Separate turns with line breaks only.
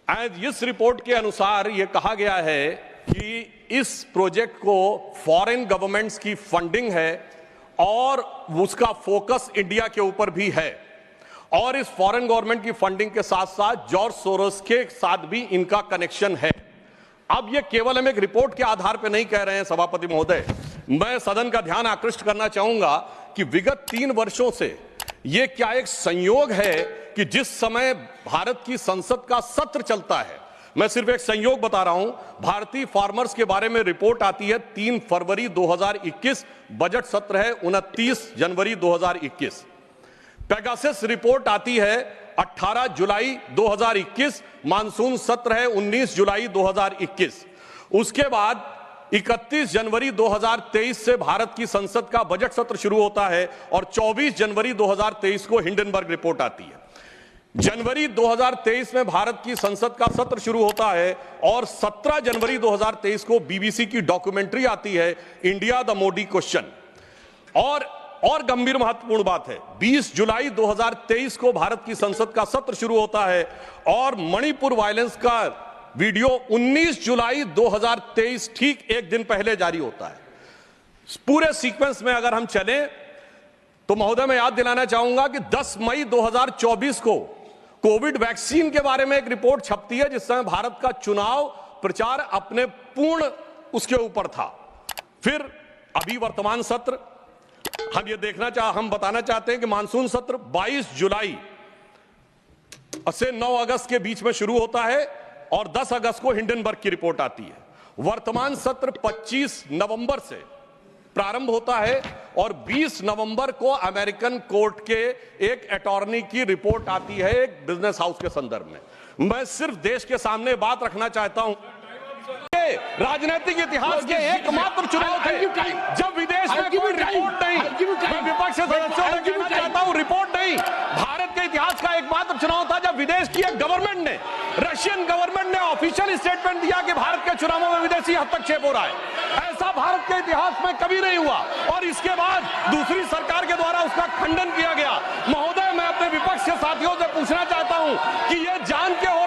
इस रिपोर्ट के अनुसार यह कहा गया है कि इस प्रोजेक्ट को फॉरेन गवर्नमेंट्स की फंडिंग है और उसका फोकस इंडिया के ऊपर भी है, और इस फॉरेन गवर्नमेंट की फंडिंग के साथ साथ जॉर्ज सोरोस के साथ भी इनका कनेक्शन है। अब यह केवल हम एक रिपोर्ट के आधार पर नहीं कह रहे हैं सभापति महोदय, मैं सदन का ध्यान आकृष्ट करना चाहूंगा कि विगत 3 वर्षों से यह क्या एक संयोग है कि जिस समय भारत की संसद का सत्र चलता है, मैं सिर्फ एक संयोग बता रहा हूं, भारतीय फार्मर्स के बारे में रिपोर्ट आती है 3 फरवरी 2021, बजट सत्र है 29 जनवरी 2021। पेगासस रिपोर्ट आती है 18 जुलाई 2021, मानसून सत्र है 19 जुलाई 2021। उसके बाद 31 जनवरी 2023 से भारत की संसद का बजट सत्र शुरू होता है और 24 जनवरी 2023 को हिंडनबर्ग रिपोर्ट आती है। जनवरी 2023 में भारत की संसद का सत्र शुरू होता है और 17 जनवरी 2023 को बीबीसी की डॉक्यूमेंट्री आती है, इंडिया द मोदी क्वेश्चन। और गंभीर महत्वपूर्ण बात है, 20 जुलाई 2023 को भारत की संसद का सत्र शुरू होता है और मणिपुर वायलेंस का वीडियो 19 जुलाई 2023 ठीक एक दिन पहले जारी होता है। पूरे सीक्वेंस में अगर हम चलें तो महोदय मैं याद दिलाना चाहूंगा कि 10 मई 2024 को कोविड वैक्सीन के बारे में एक रिपोर्ट छपती है, जिस समय भारत का चुनाव प्रचार अपने पूर्ण उसके ऊपर था। फिर अभी वर्तमान सत्र हम बताना चाहते हैं कि मानसून सत्र 22 जुलाई से 9 अगस्त के बीच में शुरू होता है और 10 अगस्त को हिंडनबर्ग की रिपोर्ट आती है। वर्तमान सत्र 25 नवंबर से प्रारंभ होता है और 20 नवंबर को अमेरिकन कोर्ट के एक अटॉर्नी की रिपोर्ट आती है एक बिजनेस हाउस के संदर्भ में। मैं सिर्फ देश के सामने बात रखना चाहता हूं, राजनीतिक इतिहास के एकमात्र चुनाव थे जब विदेश में कोई रिपोर्ट नहीं, मैं विपक्ष के सदस्यों से कहना चाहता हूं, रिपोर्ट नहीं, भारत के इतिहास का एकमात्र चुनाव था जब विदेश की एक गवर्नमेंट ने, रशियन गवर्नमेंट ने ऑफिशियल स्टेटमेंट दिया कि भारत के चुनावों में विदेशी हस्तक्षेप हो रहा है। ऐसा भारत के इतिहास में कभी नहीं हुआ और इसके बाद दूसरी सरकार के द्वारा उसका खंडन किया गया। महोदय, मैं अपने विपक्ष के साथियों से पूछना चाहता हूं कि यह जान के हो